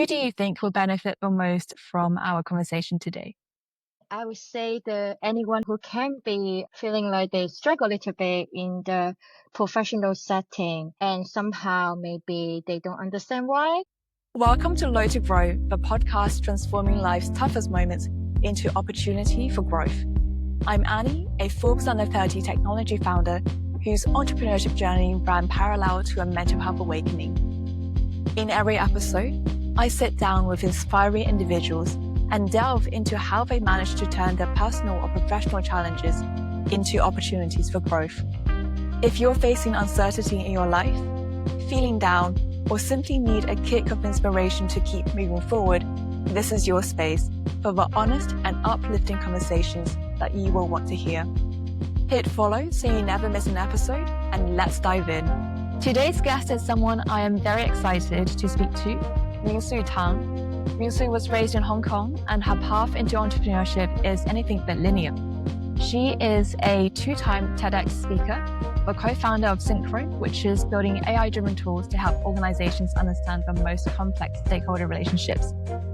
do you think will benefit the most from our conversation today? I would say that anyone who can be feeling like they struggle a little bit in the professional setting and somehow maybe they don't understand why. Welcome to Low to Grow, the podcast transforming life's toughest moments into opportunity for growth. I'm Annie, a Forbes Under 30 technology founder whose entrepreneurship journey ran parallel to a mental health awakening. In every episode, I sit down with inspiring individuals and delve into how they manage to turn their personal or professional challenges into opportunities for growth. If you're facing uncertainty in your life, feeling down, or simply need a kick of inspiration to keep moving forward, this is your space for the honest and uplifting conversations that you will want to hear. Hit follow so you never miss an episode, and let's dive in. Today's guest is someone I am very excited to speak to, Yunsu Tang. Yunsu was raised in Hong Kong, and her path into entrepreneurship is anything but linear. She is a two-time TEDx speaker, the co-founder of Synchro, which is building AI-driven tools to help organizations understand the most complex stakeholder relationships.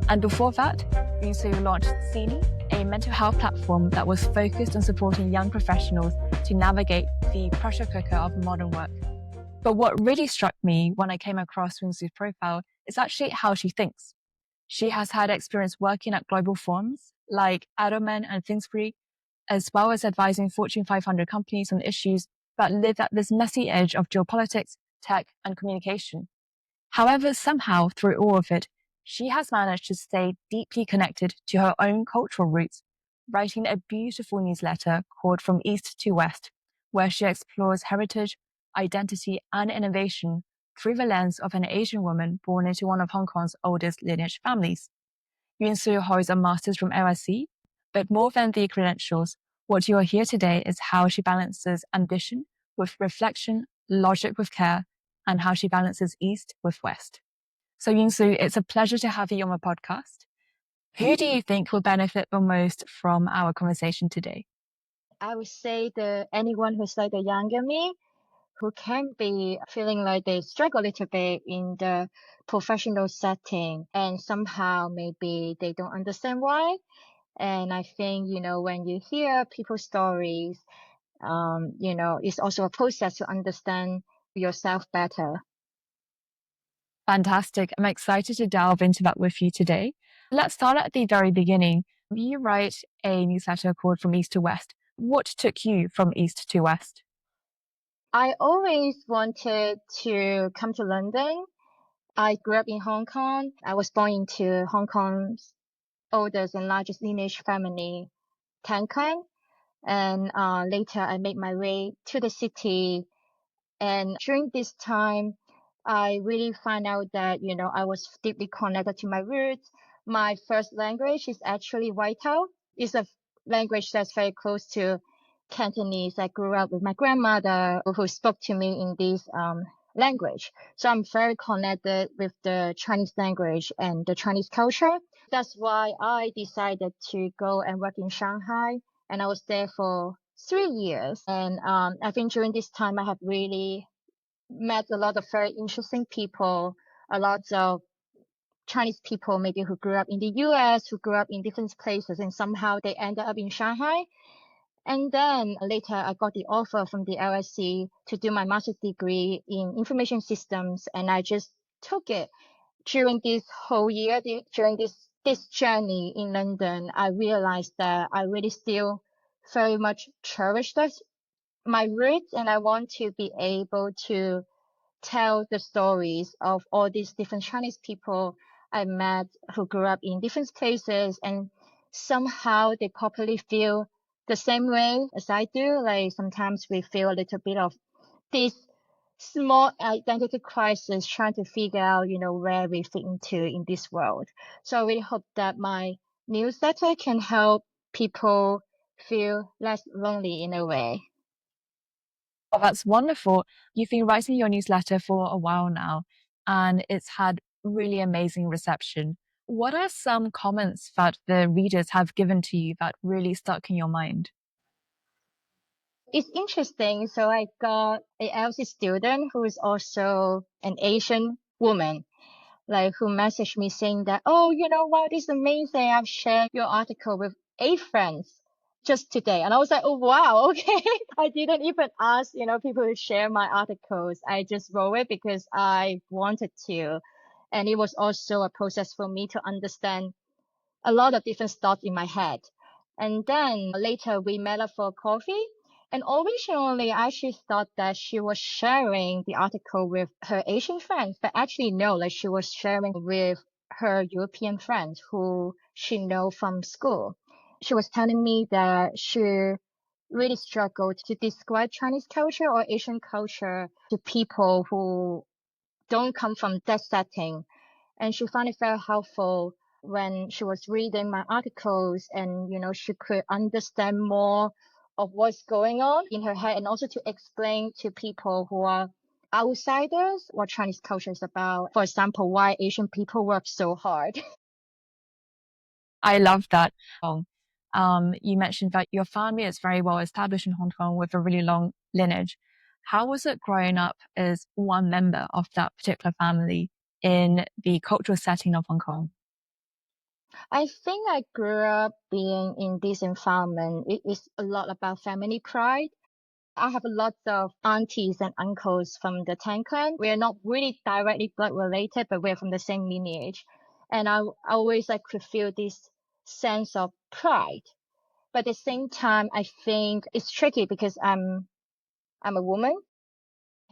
And before that, Yunsu launched Senie, a mental health platform that was focused on supporting young professionals to navigate the pressure cooker of modern work. But what really struck me when I came across Yunsu's profile is actually how she thinks. She has had experience working at global firms like Adelman and Finsbury, as well as advising Fortune 500 companies on issues that live at this messy edge of geopolitics, tech, and communication. However, somehow, through all of it, she has managed to stay deeply connected to her own cultural roots, writing a beautiful newsletter called From East to West, where she explores heritage, identity, and innovation through the lens of an Asian woman born into one of Hong Kong's oldest lineage families. Yunsu holds a master's from LSE, but more than the credentials, what you will hear today is how she balances ambition with reflection, logic with care, and how she balances East with West. So Yunsu, it's a pleasure to have you on the podcast. Who do you think will benefit the most from our conversation today? I would say that anyone who's like a younger me who can be feeling like they struggle a little bit in the professional setting and somehow maybe they don't understand why. And I think, when you hear people's stories, it's also a process to understand yourself better. Fantastic. I'm excited to delve into that with you today. Let's start at the very beginning. You write a newsletter called From East to West. What took you from East to West? I always wanted to come to London. I grew up in Hong Kong. I was born into Hong Kong's oldest and largest lineage family, Tang clan. And later I made my way to the city. And during this time, I really found out that, I was deeply connected to my roots. My first language is actually Waitao. It's a language that's very close to Cantonese. I grew up with my grandmother who spoke to me in this language. So I'm very connected with the Chinese language and the Chinese culture. That's why I decided to go and work in Shanghai. And I was there for 3 years. And I think during this time, I have really met a lot of very interesting people, a lot of Chinese people maybe who grew up in the US, who grew up in different places, and somehow they ended up in Shanghai. And then later I got the offer from the LSE to do my master's degree in information systems, and I just took it. During this whole year, during this journey in London, I realized that I really still very much cherish my roots, and I want to be able to tell the stories of all these different Chinese people I met who grew up in different places, and somehow they probably feel the same way as I do. Like sometimes we feel a little bit of this small identity crisis trying to figure out, where we fit into in this world. So I really hope that my newsletter can help people feel less lonely in a way. Oh, that's wonderful. You've been writing your newsletter for a while now, and it's had really amazing reception. What are some comments that the readers have given to you that really stuck in your mind? It's interesting. So I got a LC student who is also an Asian woman. like who messaged me saying that, oh, you know what, it's amazing. I've shared your article with 8 friends just today. And I was like, oh, wow, okay. I didn't even ask, people to share my articles. I just wrote it because I wanted to. And it was also a process for me to understand a lot of different thoughts in my head. And then later we met up for coffee. And originally, I actually thought that she was sharing the article with her Asian friends, but actually no, like she was sharing with her European friends who she know from school. She was telling me that she really struggled to describe Chinese culture or Asian culture to people who don't come from that setting. And she found it very helpful when she was reading my articles and, she could understand more of what's going on in her head and also to explain to people who are outsiders what Chinese culture is about. For example, why Asian people work so hard. I love that. You mentioned that your family is very well established in Hong Kong with a really long lineage. How was it growing up as one member of that particular family in the cultural setting of Hong Kong? I think I grew up being in this environment. It is a lot about family pride. I have lots of aunties and uncles from the Tang clan. We are not really directly blood related, but we're from the same lineage. And I always could feel this sense of pride. But at the same time, I think it's tricky because I'm a woman.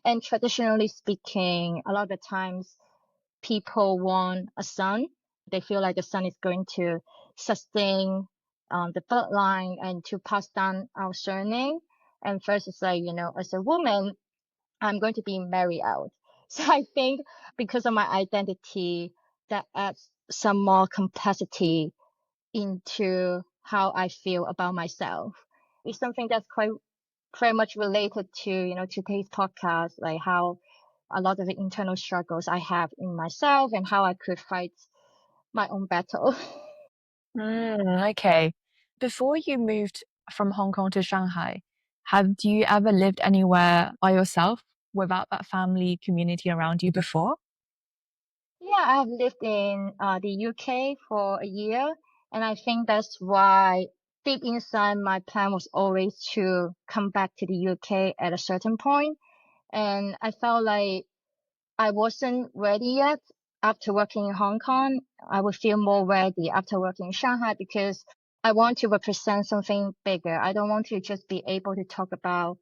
And traditionally speaking, a lot of the times people want a son. They feel like the son is going to sustain the bloodline and to pass down our surname. And first, it's like, as a woman, I'm going to be married out. So I think because of my identity, that adds some more complexity into how I feel about myself. It's something that's quite very much related to, today's podcast, like how a lot of the internal struggles I have in myself and how I could fight my own battle. Okay. Before you moved from Hong Kong to Shanghai, have you ever lived anywhere by yourself without that family community around you before? Yeah, I've lived in the UK for a year, and I think that's why deep inside my plan was always to come back to the UK at a certain point. And I felt like I wasn't ready yet after working in Hong Kong. I would feel more ready after working in Shanghai because I want to represent something bigger. I don't want to just be able to talk about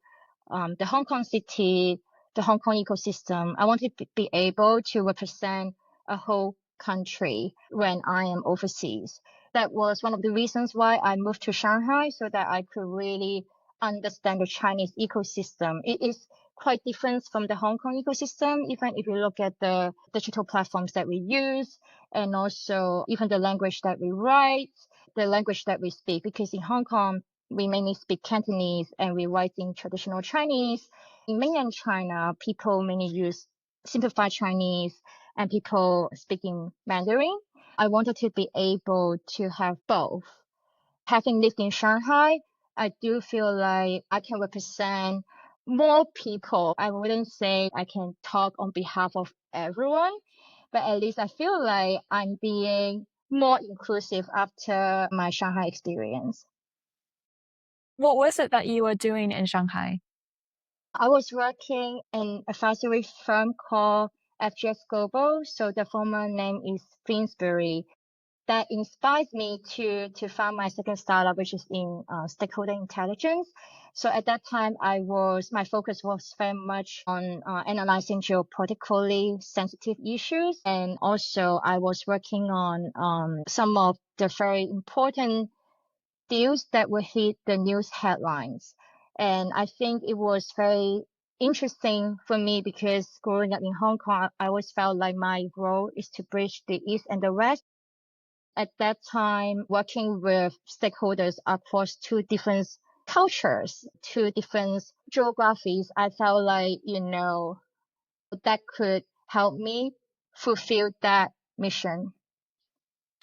the Hong Kong city, the Hong Kong ecosystem. I want to be able to represent a whole country when I am overseas. That was one of the reasons why I moved to Shanghai so that I could really understand the Chinese ecosystem. It is quite different from the Hong Kong ecosystem, even if you look at the digital platforms that we use and also even the language that we write, the language that we speak. Because in Hong Kong, we mainly speak Cantonese and we write in traditional Chinese. In mainland China, people mainly use simplified Chinese and people speaking Mandarin. I wanted to be able to have both. Having lived in Shanghai, I do feel like I can represent more people. I wouldn't say I can talk on behalf of everyone, but at least I feel like I'm being more inclusive after my Shanghai experience. What was it that you were doing in Shanghai? I was working in a advisory firm called FGS Global. So the former name is Finsbury. That inspires me to found my second startup, which is in stakeholder intelligence. So at that time, my focus was very much on analyzing geopolitically sensitive issues, and also I was working on some of the very important deals that would hit the news headlines. And I think it was very interesting for me because growing up in Hong Kong, I always felt like my role is to bridge the East and the West. At that time, working with stakeholders across two different cultures, two different geographies, I felt like, that could help me fulfill that mission.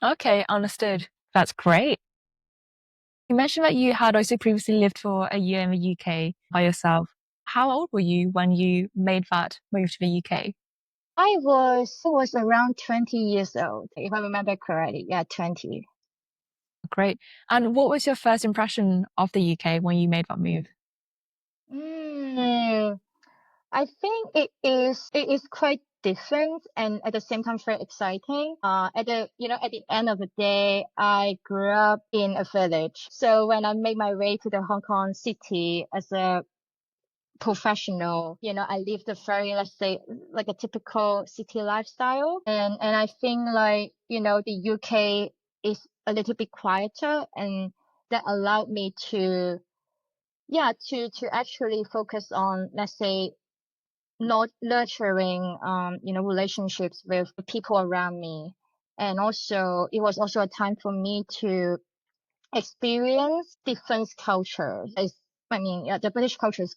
Okay, understood. That's great. You mentioned that you had also previously lived for a year in the UK by yourself. How old were you when you made that move to the UK? I was around 20 years old, if I remember correctly. Yeah, 20. Great. And what was your first impression of the UK when you made that move? Mm, I think it is quite different and at the same time very exciting. At the end of the day, I grew up in a village. So when I made my way to the Hong Kong city as a professional, I lived a very, let's say, like a typical city lifestyle. And I think like, the UK is a little bit quieter, and that allowed me to, yeah, to actually focus on, let's say, not nurturing, relationships with the people around me. And also, it was also a time for me to experience different cultures. Yeah, the British culture is,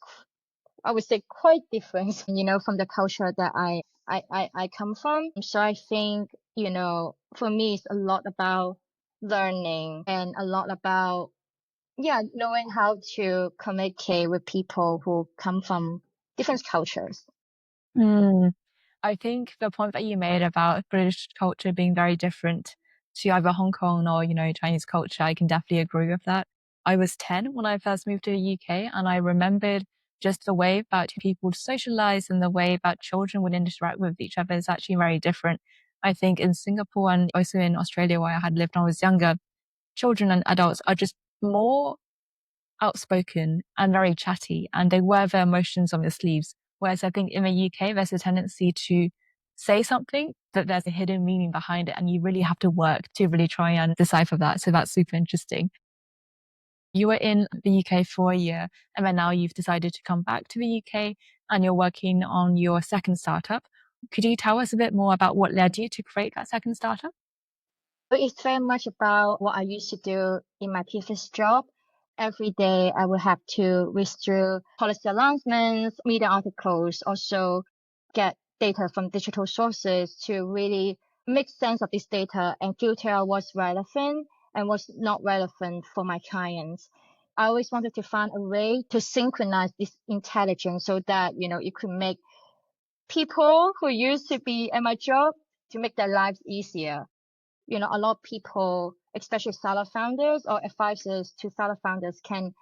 I would say, quite different, from the culture that I come from. So I think, for me, it's a lot about learning and a lot about, yeah, knowing how to communicate with people who come from different cultures. Hmm. I think the point that you made about British culture being very different to either Hong Kong or, Chinese culture, I can definitely agree with that. I was 10 when I first moved to the UK, and I remembered just the way that people would socialize and the way that children would interact with each other is actually very different. I think in Singapore and also in Australia, where I had lived when I was younger, children and adults are just more outspoken and very chatty, and they wear their emotions on their sleeves. Whereas I think in the UK, there's a tendency to say something, but there's a hidden meaning behind it, and you really have to work to really try and decipher that. So that's super interesting. You were in the UK for a year, and then now you've decided to come back to the UK and you're working on your second startup. Could you tell us a bit more about what led you to create that second startup? But it's very much about what I used to do in my previous job. Every day I will have to read through policy announcements, media articles, also get data from digital sources to really make sense of this data and filter out what's relevant and what's not relevant for my clients. I always wanted to find a way to synchronize this intelligence so that, it could make people who used to be at my job to make their lives easier. A lot of people, especially startup founders or advisors to startup founders, can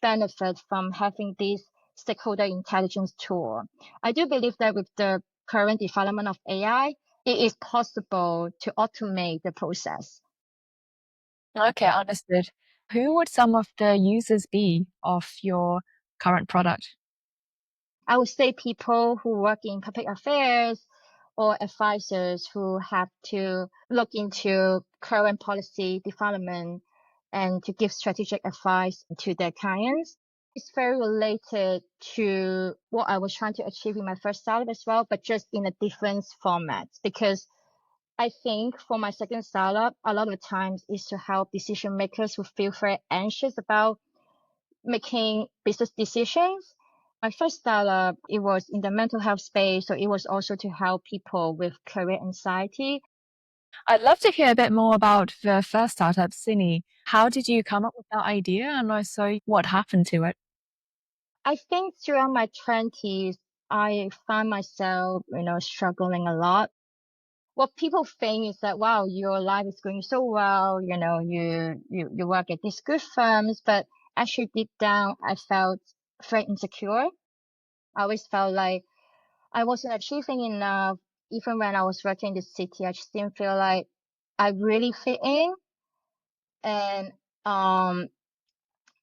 benefit from having this stakeholder intelligence tool. I do believe that with the current development of AI, it is possible to automate the process. Okay, understood. Who would some of the users be of your current product? I would say people who work in public affairs or advisors who have to look into current policy development and to give strategic advice to their clients. It's very related to what I was trying to achieve in my first startup as well, but just in a different format. Because I think for my second startup, a lot of the times is to help decision makers who feel very anxious about making business decisions. My first startup, it was in the mental health space, so it was also to help people with career anxiety. I'd love to hear a bit more about the first startup, Senie. How did you come up with that idea and also what happened to it? I think throughout my 20s, I found myself, struggling a lot. What people think is that, wow, your life is going so well, you work at these good firms, but actually deep down, I felt very insecure. I always felt like I wasn't achieving enough. Even when I was working in the city, I just didn't feel like I really fit in. And um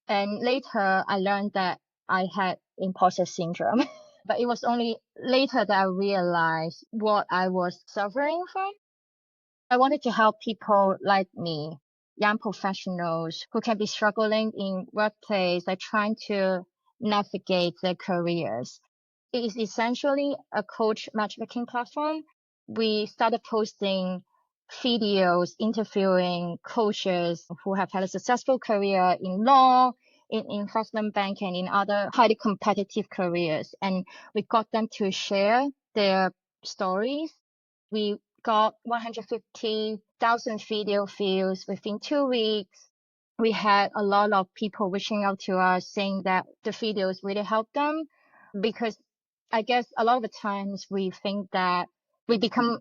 and later I learned that I had imposter syndrome. But it was only later that I realized what I was suffering from. I wanted to help people like me, young professionals who can be struggling in workplace, like trying to navigate their careers. It is essentially a coach matchmaking platform. We started posting videos interviewing coaches who have had a successful career in law, in investment banking, and in other highly competitive careers. And we got them to share their stories. We got 150,000 video views within 2 weeks. We had a lot of people reaching out to us saying that the videos really helped them, because I guess a lot of the times we think that we become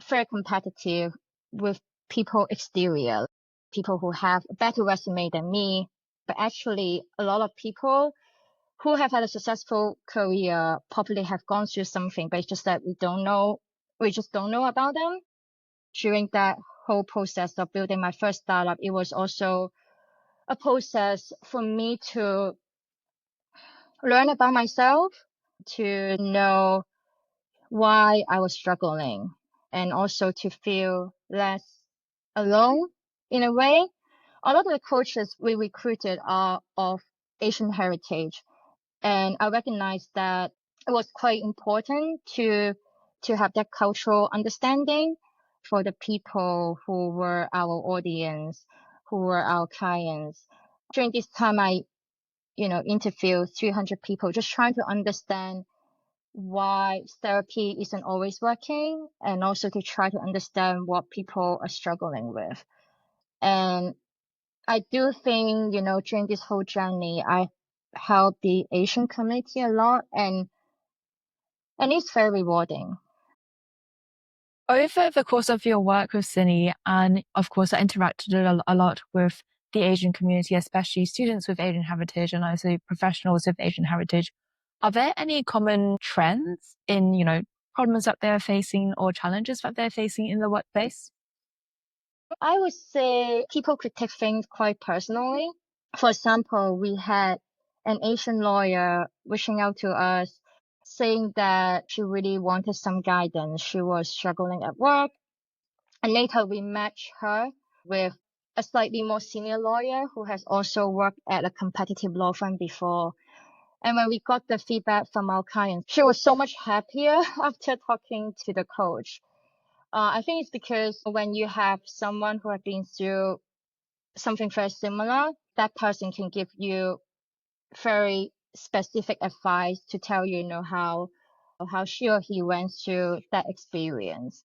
very competitive with people exterior, people who have a better resume than me. But actually, a lot of people who have had a successful career probably have gone through something, but it's just that we just don't know about them. During that whole process of building my first startup, it was also a process for me to learn about myself, to know why I was struggling, and also to feel less alone in a way. A lot of the coaches we recruited are of Asian heritage, and I recognized that it was quite important to have that cultural understanding for the people who were our audience, who were our clients. During this time, I interviewed 300 people, just trying to understand why therapy isn't always working, and also to try to understand what people are struggling with. And I do think, during this whole journey, I helped the Asian community a lot, and it's very rewarding. Over the course of your work with Senie, and of course, I interacted a lot with the Asian community, especially students with Asian heritage and also professionals with Asian heritage. Are there any common trends in, problems that they're facing or challenges that they're facing in the workplace? I would say people could take things quite personally. For example, we had an Asian lawyer reaching out to us saying that she really wanted some guidance. She was struggling at work. And later we matched her with a slightly more senior lawyer who has also worked at a competitive law firm before. And when we got the feedback from our clients, she was so much happier after talking to the coach. I think it's because when you have someone who has been through something very similar, that person can give you very specific advice to tell how she or he went through that experience.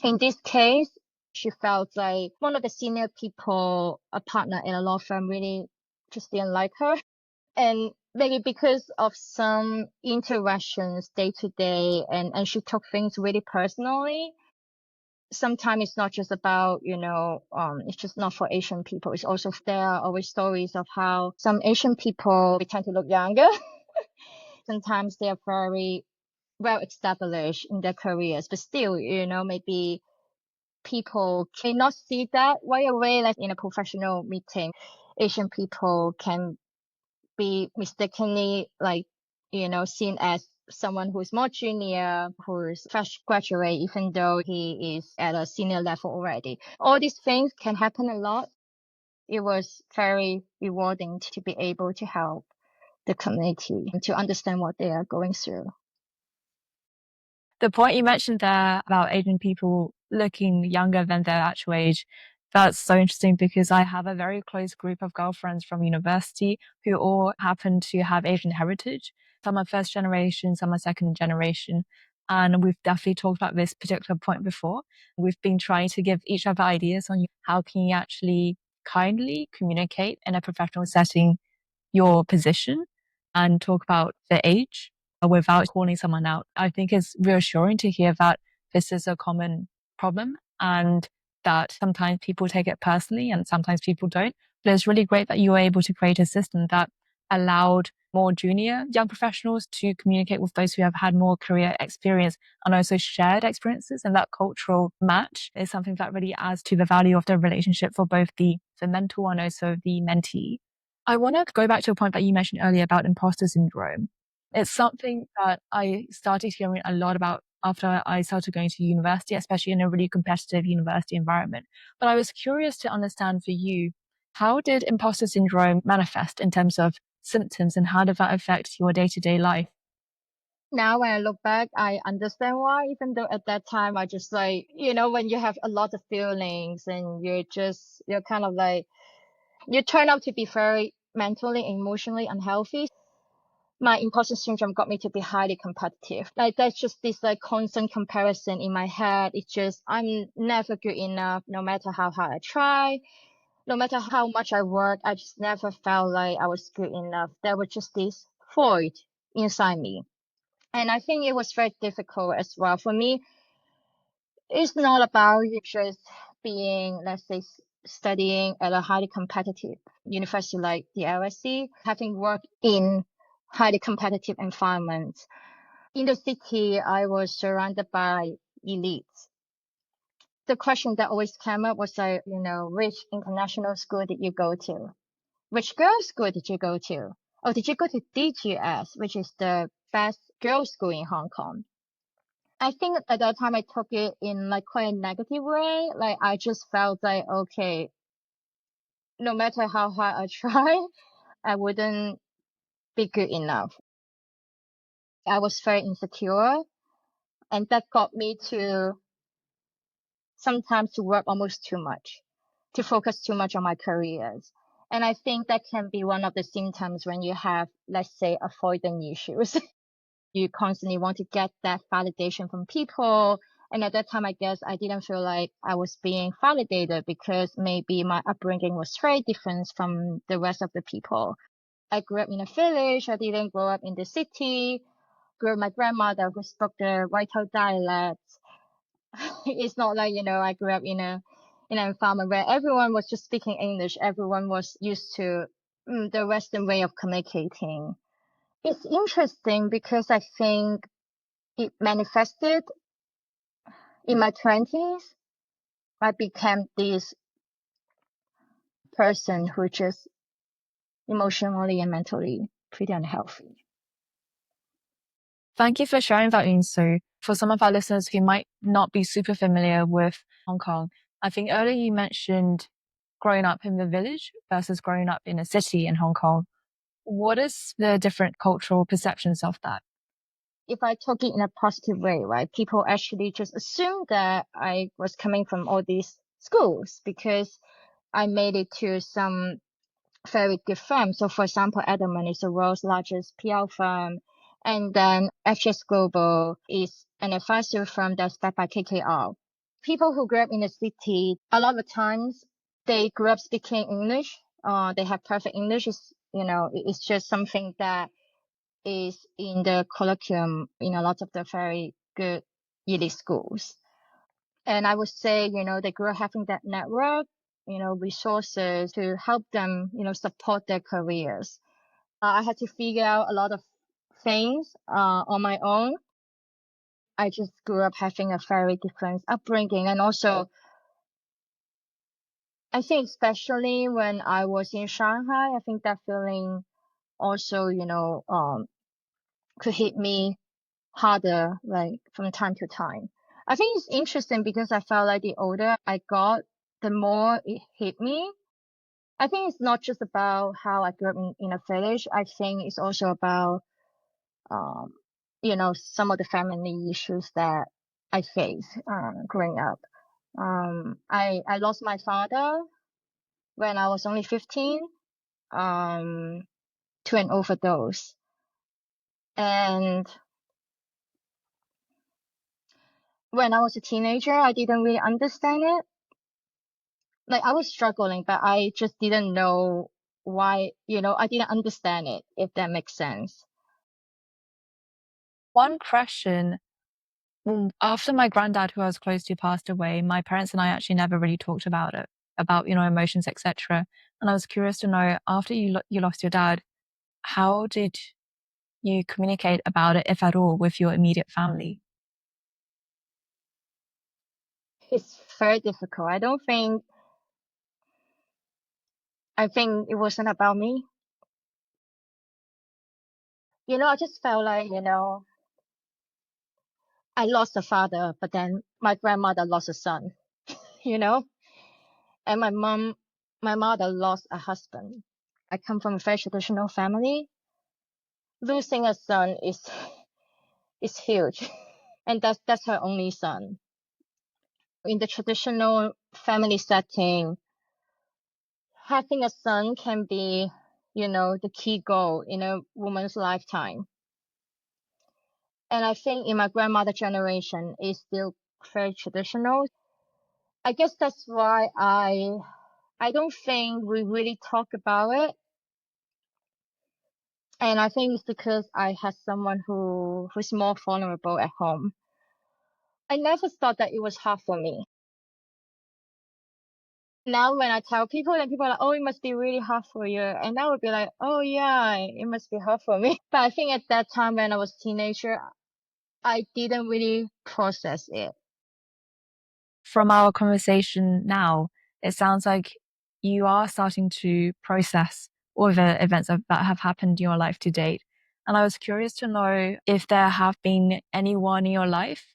In this case, she felt like one of the senior people, a partner in a law firm, really just didn't like her. And maybe because of some interactions day to day, and she took things really personally. Sometimes it's not just about, it's just not for Asian people. It's also, there are always stories of how some Asian people, they tend to look younger. Sometimes they are very well established in their careers, but still, maybe people cannot see that right away. Like in a professional meeting, Asian people can be mistakenly seen as someone who's more junior, who's fresh graduate, even though he is at a senior level already. All these things can happen a lot. It was very rewarding to be able to help the community to understand what they are going through. The point you mentioned there about Asian people looking younger than their actual age, that's so interesting because I have a very close group of girlfriends from university who all happen to have Asian heritage. Some are first generation, some are second generation. And we've definitely talked about this particular point before. We've been trying to give each other ideas on how can you actually kindly communicate in a professional setting your position and talk about the age without calling someone out. I think it's reassuring to hear that this is a common problem and that sometimes people take it personally and sometimes people don't. But it's really great that you were able to create a system that allowed more junior young professionals to communicate with those who have had more career experience and also shared experiences. And that cultural match is something that really adds to the value of the relationship for both the mentor and also the mentee. I want to go back to a point that you mentioned earlier about imposter syndrome. It's something that I started hearing a lot about after I started going to university, especially in a really competitive university environment. But I was curious to understand for you, how did imposter syndrome manifest in terms of symptoms and how did that affect your day-to-day life? Now when I look back, I understand why, even though at that time I just when you have a lot of feelings and you're kind of like, you turn out to be very mentally, emotionally unhealthy. My imposter syndrome got me to be highly competitive. Like that's just this constant comparison in my head. It's just, I'm never good enough, no matter how hard I try, no matter how much I work, I just never felt like I was good enough. There was just this void inside me. And I think it was very difficult as well for me. It's not about you just being, let's say, studying at a highly competitive university like the LSE, having worked in highly competitive environments. In the city, I was surrounded by elites. The question that always came up was like, which international school did you go to? Which girls' school did you go to? Oh, did you go to DGS, which is the best girls' school in Hong Kong? I think at that time I took it in like quite a negative way. Like I just felt like, okay, no matter how hard I try, I wouldn't be good enough. I was very insecure, and that got me to sometimes to work almost too much, to focus too much on my careers. And I think that can be one of the symptoms when you have, let's say, avoidance issues. You constantly want to get that validation from people. And at that time, I guess I didn't feel like I was being validated because maybe my upbringing was very different from the rest of the people. I grew up in a village. I didn't grow up in the city. Grew up with my grandmother who spoke the Whitehall dialect. It's not like, I grew up in an environment where everyone was just speaking English. Everyone was used to the Western way of communicating. It's interesting because I think it manifested in my 20s. I became this person who just emotionally and mentally pretty unhealthy. Thank you for sharing that, Yunsu. For some of our listeners who might not be super familiar with Hong Kong, I think earlier you mentioned growing up in the village versus growing up in a city in Hong Kong. What is the different cultural perceptions of that? If I took it in a positive way, right, people actually just assumed that I was coming from all these schools because I made it to some very good firms. So, for example, Edelman is the world's largest PR firm. And then FGS Global is an advisory firm that's backed by KKR. People who grew up in the city, a lot of times they grew up speaking English. They have perfect English. It's just something that is in the curriculum in a lot of the very good elite schools. And I would say, they grew up having that network, resources to help them, support their careers. I had to figure out a lot of things on my own. I just grew up having a very different upbringing. And also, I think especially when I was in Shanghai, I think that feeling also, could hit me harder, like from time to time. I think it's interesting because I felt like the older I got, the more it hit me. I think it's not just about how I grew up in a village. I think it's also about, um, some of the family issues that I faced growing up. I lost my father when I was only 15 um, to an overdose. And when I was a teenager, I didn't really understand it. Like I was struggling, but I just didn't know why, I didn't understand it, if that makes sense. One question, after my granddad, who I was close to, passed away, my parents and I actually never really talked about it, about, emotions, etc. And I was curious to know, after you lost your dad, how did you communicate about it, if at all, with your immediate family? It's very difficult. I think it wasn't about me. I just felt like, I lost a father, but then my grandmother lost a son, you know, and my mother lost a husband. I come from a very traditional family. Losing a son is huge. And that's her only son. In the traditional family setting, having a son can be, the key goal in a woman's lifetime. And I think in my grandmother generation, it's still very traditional. I guess that's why I don't think we really talk about it. And I think it's because I had someone who's more vulnerable at home. I never thought that it was hard for me. Now when I tell people, then people are like, oh, it must be really hard for you. And I would be like, oh yeah, it must be hard for me. But I think at that time when I was a teenager, I didn't really process it. From our conversation now, it sounds like you are starting to process all of the events that have happened in your life to date. And I was curious to know if there have been anyone in your life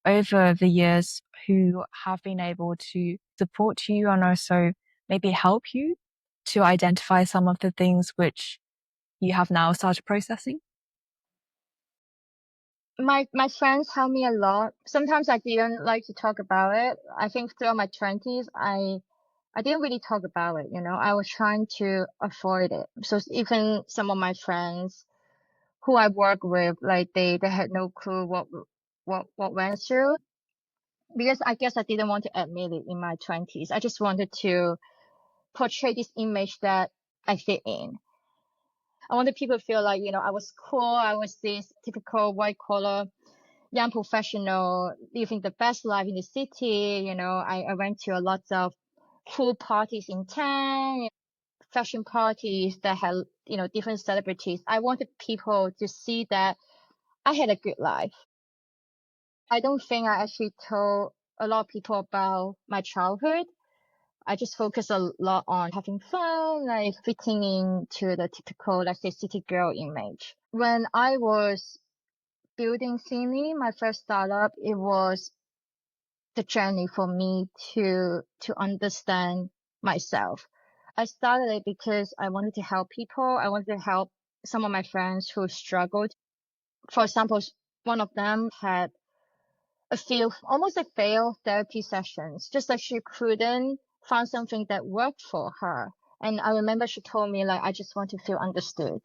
over the years who have been able to support you and also maybe help you to identify some of the things which you have now started processing? My friends helped me a lot. Sometimes I didn't like to talk about it. I think throughout my 20s, I didn't really talk about it, you know. I was trying to avoid it. So even some of my friends who I work with, like they had no clue what went through, because I guess I didn't want to admit it in my 20s. I just wanted to portray this image that I fit in. I wanted people to feel like, you know, I was cool. I was this typical white collar young professional living the best life in the city. You know, I went to a lot of cool parties in town, fashion parties that had, you know, different celebrities. I wanted people to see that I had a good life. I don't think I actually told a lot of people about my childhood. I just focus a lot on having fun, like fitting into the typical, let's say, city girl image. When I was building Senie, my first startup, it was the journey for me to understand myself. I started it because I wanted to help people. I wanted to help some of my friends who struggled. For example, one of them had a few almost like failed therapy sessions, just like she couldn't find something that worked for her. And I remember she told me like, I just want to feel understood.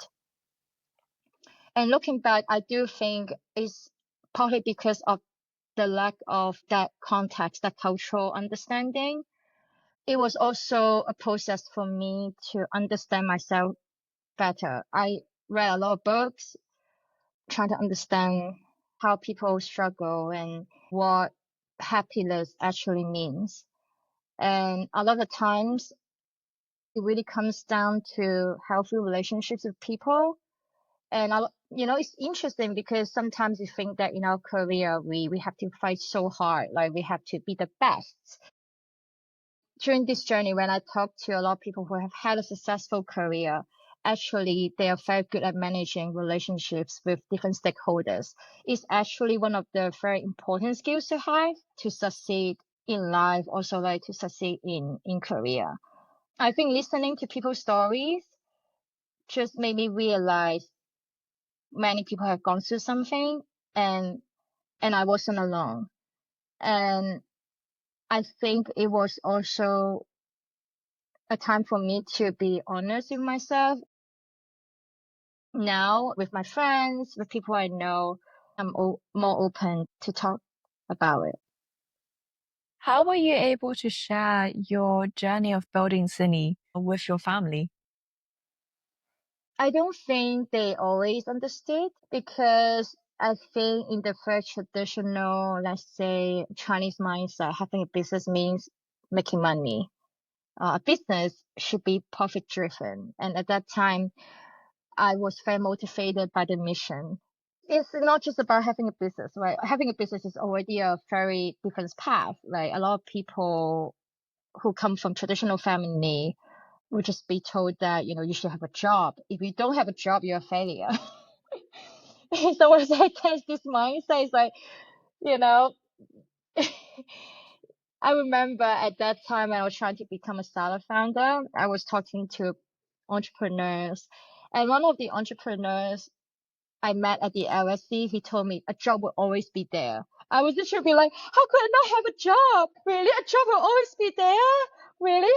And looking back, I do think it's partly because of the lack of that context, that cultural understanding. It was also a process for me to understand myself better. I read a lot of books trying to understand how people struggle and what happiness actually means. And a lot of times it really comes down to healthy relationships with people. And you know, it's interesting because sometimes we think that in our career, we have to fight so hard, like we have to be the best. During this journey, when I talk to a lot of people who have had a successful career, actually they are very good at managing relationships with different stakeholders. It's actually one of the very important skills to have to succeed in life, also like to succeed in career. I think listening to people's stories just made me realize many people have gone through something, and I wasn't alone. And I think it was also a time for me to be honest with myself. Now, with my friends, with people I know, I'm more open to talk about it. How were you able to share your journey of building Sydney with your family? I don't think they always understood because I think in the very traditional, let's say, Chinese mindset, having a business means making money. A business should be profit driven. And at that time, I was very motivated by the mission. It's not just about having a business, right? Having a business is already a very different path. Like a lot of people who come from traditional family would just be told that, you know, you should have a job. If you don't have a job, you're a failure. So once I test this mindset, it's like, you know, I remember at that time when I was trying to become a startup founder, I was talking to entrepreneurs. And one of the entrepreneurs I met at the LSC, he told me a job will always be there. I was literally be like, how could I not have a job? Really? A job will always be there? Really?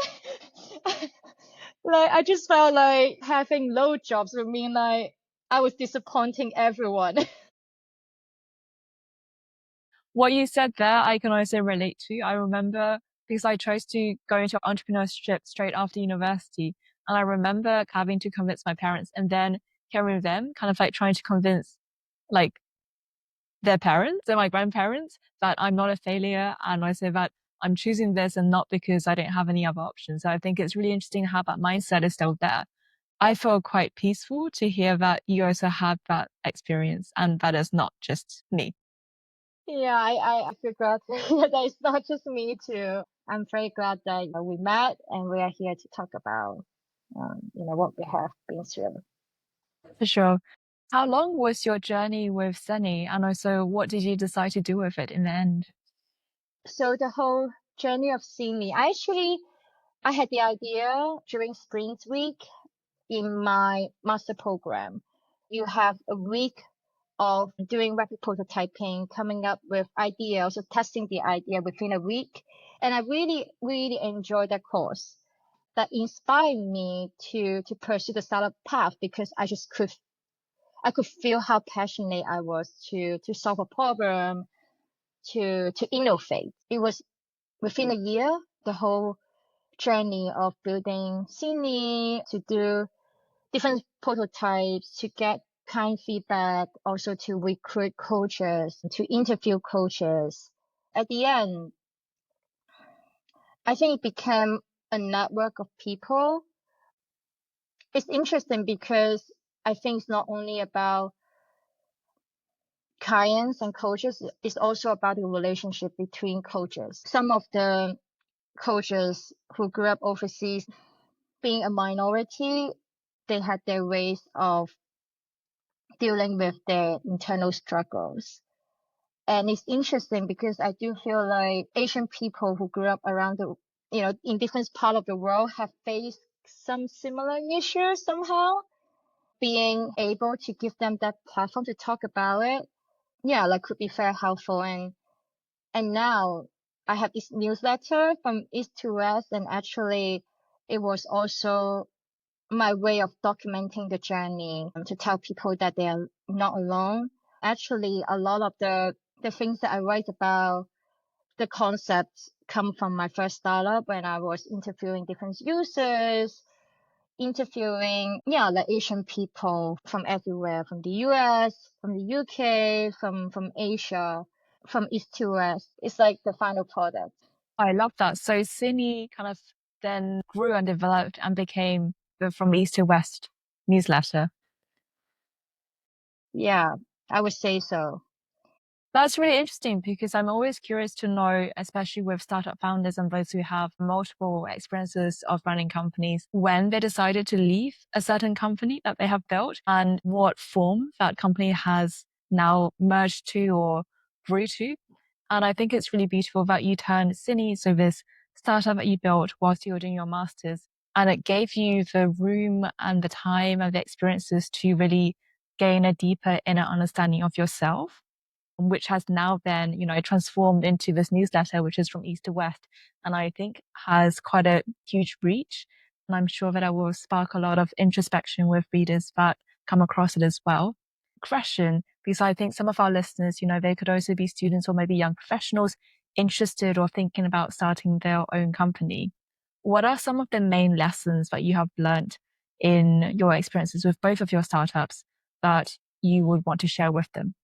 Like, I just felt like having low jobs would mean like I was disappointing everyone. What you said there, I can also relate to. I remember because I chose to go into entrepreneurship straight after university. And I remember having to convince my parents and then hearing them kind of like trying to convince like their parents, they're my grandparents, that I'm not a failure, and also that I'm choosing this and not because I don't have any other options. So I think it's really interesting how that mindset is still there. I feel quite peaceful to hear that you also had that experience and that is not just me. Yeah, I feel glad that it's not just me too. I'm very glad that we met and we are here to talk about, what we have been through. For sure. How long was your journey with Senie, and also what did you decide to do with it in the end? So the whole journey of Senie, I had the idea during Sprint Week in my master program. You have a week of doing rapid prototyping, coming up with ideas, or testing the idea within a week. And I really, really enjoyed that course. That inspired me to pursue the startup path because I could feel how passionate I was to solve a problem, to innovate. It was within a year, the whole journey of building Senie, to do different prototypes, to get kind feedback, also to recruit coaches, to interview coaches. At the end, I think it became a network of people. It's interesting because I think it's not only about clients and coaches, it's also about the relationship between coaches. Some of the coaches who grew up overseas, being a minority, they had their ways of dealing with their internal struggles. And it's interesting because I do feel like Asian people who grew up around in different parts of the world have faced some similar issues somehow. Being able to give them that platform to talk about it, yeah, like could be very helpful. And now I have this newsletter from East to West, and actually it was also my way of documenting the journey to tell people that they are not alone. Actually, a lot of the things that I write about, the concepts come from my first startup when I was interviewing different users, interviewing, like Asian people from everywhere, from the US, from the UK, from Asia, from East to West. It's like the final product. I love that. So Senie kind of then grew and developed and became the From East to West newsletter. Yeah, I would say so. That's really interesting because I'm always curious to know, especially with startup founders and those who have multiple experiences of running companies, when they decided to leave a certain company that they have built and what form that company has now merged to or grew to. And I think it's really beautiful that you turned Senie, so this startup that you built whilst you were doing your master's, and it gave you the room and the time and the experiences to really gain a deeper inner understanding of yourself, which has now been, transformed into this newsletter, which is From East to West, and I think has quite a huge reach. And I'm sure that it will spark a lot of introspection with readers that come across it as well. Question, because I think some of our listeners, they could also be students or maybe young professionals interested or thinking about starting their own company. What are some of the main lessons that you have learned in your experiences with both of your startups that you would want to share with them?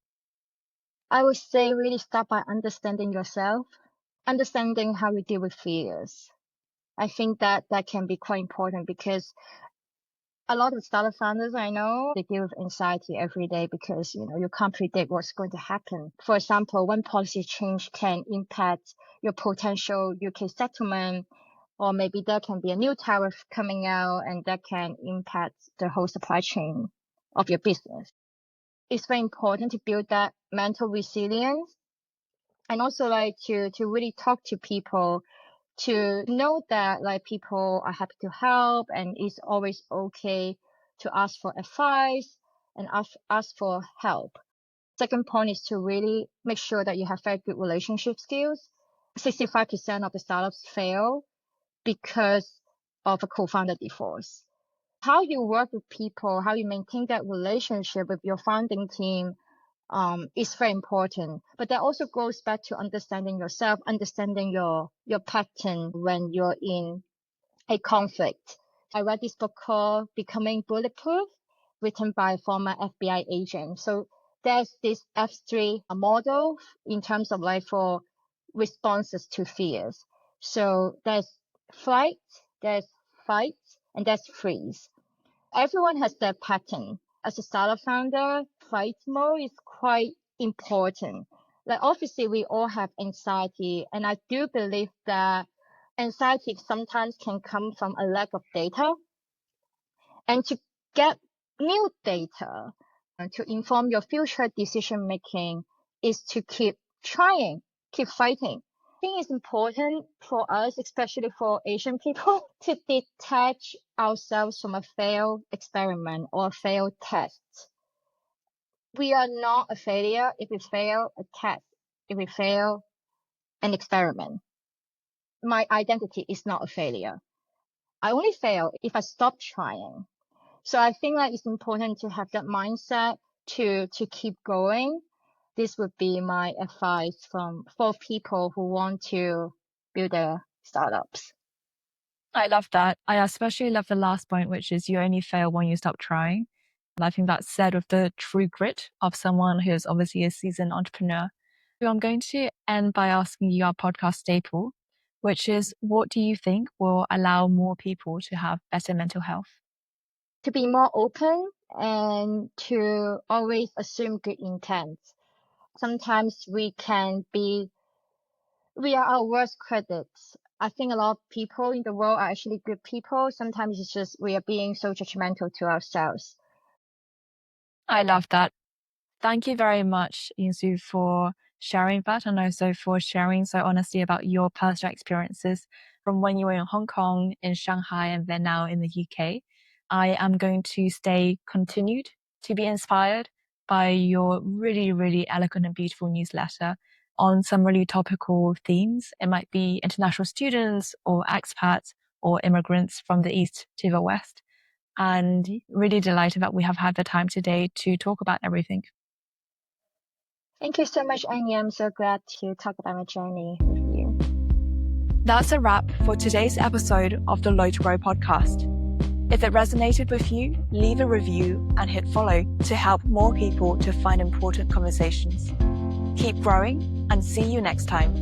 I would say really start by understanding yourself, understanding how you deal with fears. I think that can be quite important because a lot of startup founders I know, they deal with anxiety every day because, you can't predict what's going to happen. For example, one policy change can impact your potential UK settlement, or maybe there can be a new tariff coming out and that can impact the whole supply chain of your business. It's very important to build that mental resilience and also like to really talk to people, to know that like people are happy to help and it's always okay to ask for advice and ask for help. Second point is to really make sure that you have very good relationship skills. 65% of the startups fail because of a co-founder divorce. How you work with people, how you maintain that relationship with your founding team, is very important. But that also goes back to understanding yourself, understanding your pattern when you're in a conflict. I read this book called Becoming Bulletproof, written by a former FBI agent. So there's this F3 model in terms of like for responses to fears. So there's flight, there's fight, and there's freeze. Everyone has their pattern. As a startup founder, fight mode is quite important. Like obviously we all have anxiety, and I do believe that anxiety sometimes can come from a lack of data. And to get new data to inform your future decision making is to keep trying, keep fighting. I think it's important for us, especially for Asian people, to detach ourselves from a failed experiment or a failed test. We are not a failure if we fail a test, if we fail an experiment. My identity is not a failure. I only fail if I stop trying. So I think that it's important to have that mindset to keep going. This would be my advice for people who want to build their startups. I love that. I especially love the last point, which is you only fail when you stop trying. And I think that's said with the true grit of someone who is obviously a seasoned entrepreneur. So I'm going to end by asking you our podcast staple, which is what do you think will allow more people to have better mental health? To be more open and to always assume good intent. Sometimes we are our worst critics. I think a lot of people in the world are actually good people. Sometimes it's just we are being so judgmental to ourselves. I love that. Thank you very much, Yunsu, for sharing that and also for sharing so honestly about your personal experiences from when you were in Hong Kong, in Shanghai, and then now in the UK. I am going to stay continued to be inspired by your really, really eloquent and beautiful newsletter on some really topical themes. It might be international students or expats or immigrants from the East to the West. And really delighted that we have had the time today to talk about everything. Thank you so much, Anya. I'm so glad to talk about my journey with you. That's a wrap for today's episode of the Low to Grow podcast. If it resonated with you, leave a review and hit follow to help more people to find important conversations. Keep growing and see you next time.